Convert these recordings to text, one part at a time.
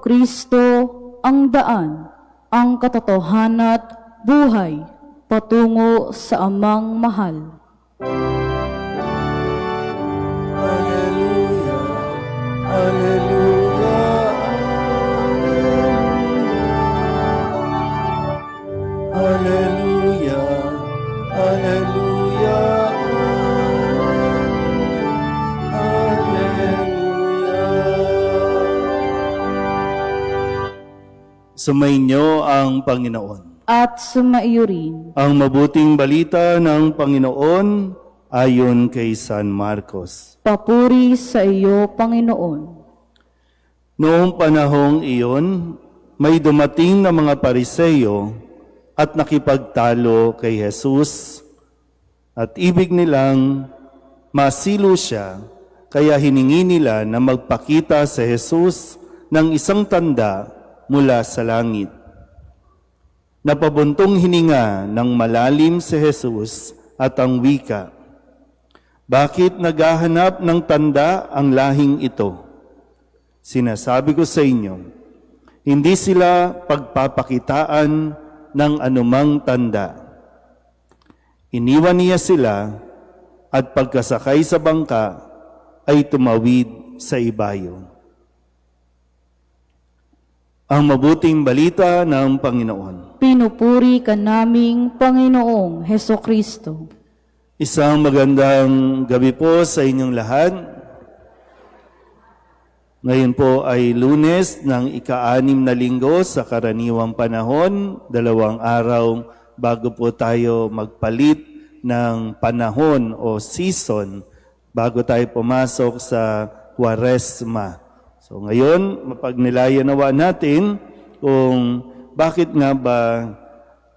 Kristo ang daan, ang katotohanan at buhay patungo sa Amang mahal. Alleluia, Alleluia, Alleluia, Alleluia, Alleluia. Sumainyo ang Panginoon. At sumaiyo rin. Ang mabuting balita ng Panginoon ayon kay San Marcos. Papuri sa iyo, Panginoon. Noong panahong iyon, may dumating na mga Pariseyo at nakipagtalo kay Jesus at ibig nilang masilo siya, kaya hiningi nila na magpakita sa Jesus ng isang tanda mula sa langit. Napabuntong hininga ng malalim si Jesus at ang wika, "Bakit naghahanap ng tanda ang lahing ito? Sinasabi ko sa inyo, hindi sila pagpapakitaan ng anumang tanda." Iniwan niya sila at pagkasakay sa bangka ay tumawid sa ibayo. Ang mabuting balita ng Panginoon. Pinupuri ka naming Panginoong Hesukristo. Isang magandang gabi po sa inyong lahat. Ngayon po ay Lunes ng ika-6 na linggo sa karaniwang panahon, 2 araw bago po tayo magpalit ng panahon o season bago tayo pumasok sa Kwaresma. So ngayon, mapagnilaya-nawa natin kung bakit nga ba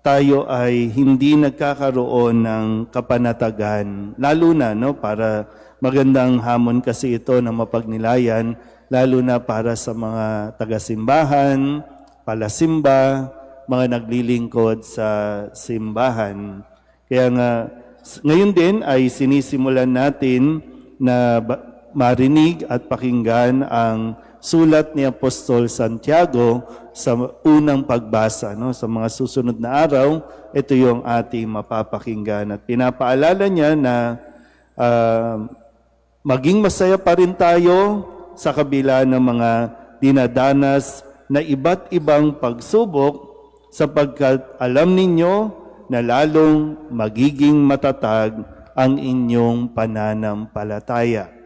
tayo ay hindi nagkakaroon ng kapanatagan, lalo na para magandang hamon kasi ito na mapagnilayan, lalo na para sa mga taga-simbahan, palasimba, mga naglilingkod sa simbahan. Kaya nga, ngayon din ay sinisimulan natin na marinig at pakinggan ang sulat ni Apostol Santiago sa unang pagbasa. Sa mga susunod na araw, ito yung ating mapapakinggan. At pinapaalala niya na maging masaya pa rin tayo sa kabila ng mga dinadanas na iba't ibang pagsubok sapagkat alam ninyo na lalong magiging matatag ang inyong pananampalataya.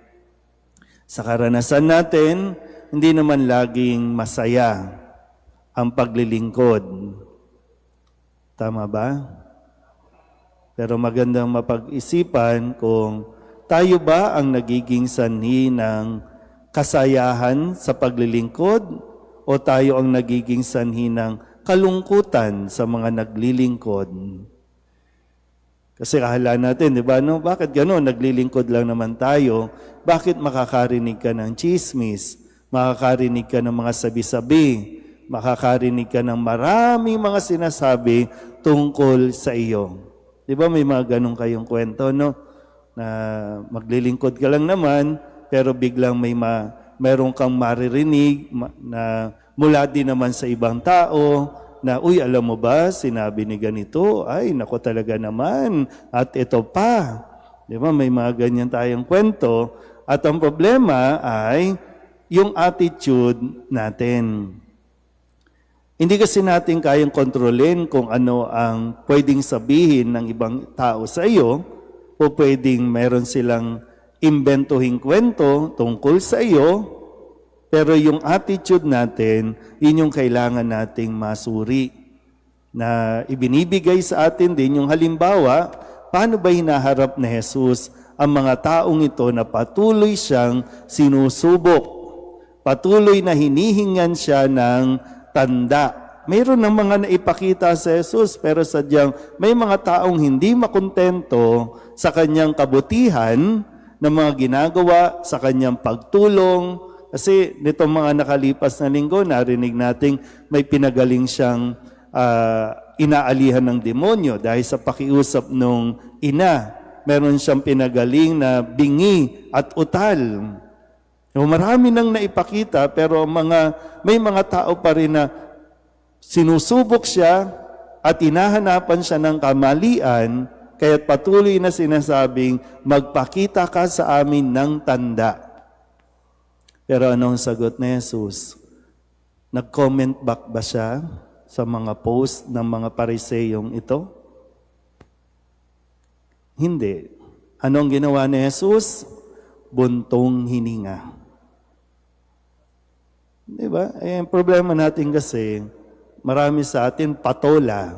Sa karanasan natin, hindi naman laging masaya ang paglilingkod. Tama ba? Pero magandang mapag-isipan kung tayo ba ang nagiging sanhi ng kasayahan sa paglilingkod o tayo ang nagiging sanhi ng kalungkutan sa mga naglilingkod. Kasi kahala natin, di ba? Bakit gano'n? Naglilingkod lang naman tayo. Bakit makakarinig ka ng chismis? Makakarinig ka ng mga sabi-sabi? Makakarinig ka ng maraming mga sinasabi tungkol sa iyo. Di ba may mga ganun kayong kwento, no? Na maglilingkod ka lang naman, pero biglang mayroon kang maririnig na mula din naman sa ibang tao, na, uy, alam mo ba, sinabi ni ganito, ay, nako talaga naman, at ito pa. Di ba, may mga ganyan tayong kwento. At ang problema ay yung attitude natin. Hindi kasi natin kayang kontrolin kung ano ang pwedeng sabihin ng ibang tao sa iyo o pwedeng meron silang imbentuhing kwento tungkol sa iyo. Pero yung attitude natin, yun yung kailangan nating masuri. Na ibinibigay sa atin din yung halimbawa, paano ba hinaharap ni Jesus ang mga taong ito na patuloy siyang sinusubok? Patuloy na hinihingan siya ng tanda. Mayroon ng mga naipakita sa Jesus, pero sadyang may mga taong hindi makontento sa kanyang kabutihan ng mga ginagawa, sa kanyang pagtulong. Kasi nitong mga nakalipas na linggo, narinig nating may pinagaling siyang inaalihan ng demonyo dahil sa pakiusap nung ina. Meron siyang pinagaling na bingi at utal. Yung marami nang naipakita, pero may mga tao pa rin na sinusubok siya at hinahanapan siya ng kamalian, kaya't patuloy na sinasabing, magpakita ka sa amin ng tanda. Pero anong sagot ni Jesus? Nag-comment back ba siya sa mga post ng mga pariseyong ito? Hindi. Anong ginawa ni Jesus? Buntong hininga. Diba? Ang problema natin kasi, marami sa atin patola.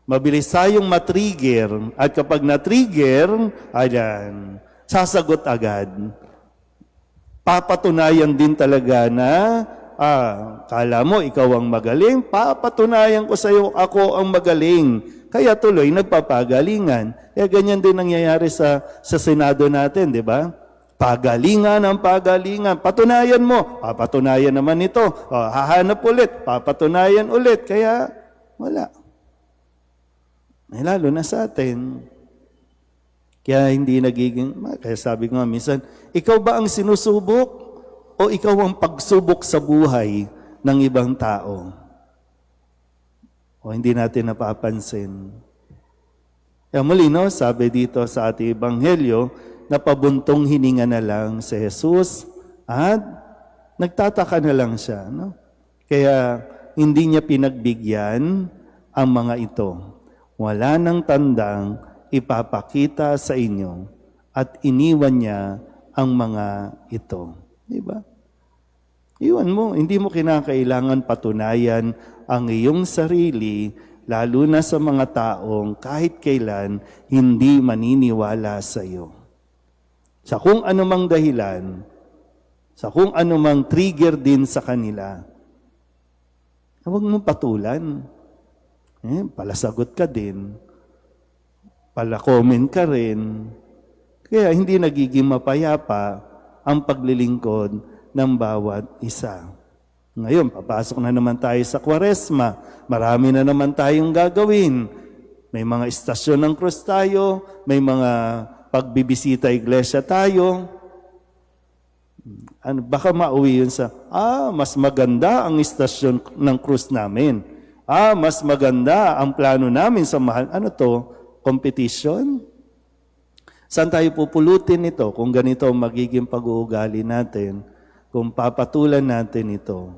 Mabilis tayong matrigger. At kapag na-trigger, ayan, sasagot agad. Papatunayan din talaga na, kala mo ikaw ang magaling, papatunayan ko sa iyo ako ang magaling. Kaya tuloy, nagpapagalingan. Ganyan din nangyayari sa Senado natin, di ba? Pagalingan ang pagalingan. Patunayan mo. Papatunayan naman ito. Hahanap ulit. Papatunayan ulit. Kaya, wala. Lalo na sa atin. Kaya hindi nagiging, kaya sabi ko nga minsan, ikaw ba ang sinusubok o ikaw ang pagsubok sa buhay ng ibang tao? O hindi natin napapansin. Kaya muli, no, sabi dito sa ating ebanghelyo, napabuntong hininga na lang si Jesus at nagtataka na lang siya. No? Kaya hindi niya pinagbigyan ang mga ito. Wala nang tandang ipapakita sa inyo at iniwan niya ang mga ito. Diba? Iwan mo, hindi mo kinakailangan patunayan ang iyong sarili, lalo na sa mga taong kahit kailan hindi maniniwala sa iyo. Sa kung anumang dahilan, sa kung anumang trigger din sa kanila, huwag mong patulan. Palasagot ka din. Pala-comment ka rin. Kaya hindi nagiging mapayapa ang paglilingkod ng bawat isa. Ngayon, papasok na naman tayo sa Kwaresma. Marami na naman tayong gagawin. May mga istasyon ng krus tayo, may mga pagbibisita iglesia tayo. Baka mauwi yun sa, mas maganda ang istasyon ng krus namin. Mas maganda ang plano namin sa mahal. Ano to? Competition? Saan tayo pupulutin ito kung ganito magiging pag-uugali natin? Kung papatulan natin ito,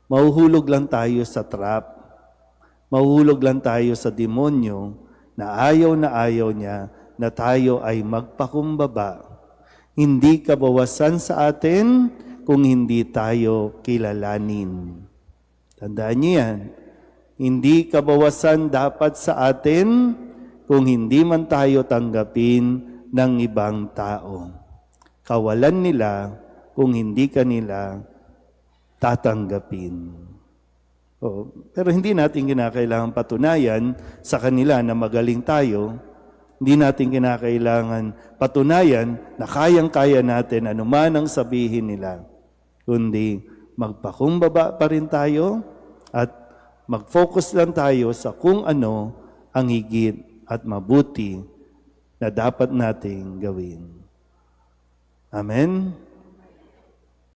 mahuhulog lang tayo sa trap. Mahuhulog lang tayo sa demonyo na ayaw niya na tayo ay magpakumbaba. Hindi kabawasan sa atin kung hindi tayo kilalanin. Tandaan niyo yan. Hindi kabawasan dapat sa atin kung hindi man tayo tanggapin ng ibang tao. Kawalan nila kung hindi kanila tatanggapin. Pero hindi natin kinakailangan patunayan sa kanila na magaling tayo. Hindi natin kinakailangan patunayan na kayang-kaya natin anuman ang sabihin nila. Kundi magpakumbaba pa rin tayo at mag-focus lang tayo sa kung ano ang higit at mabuti na dapat nating gawin. Amen?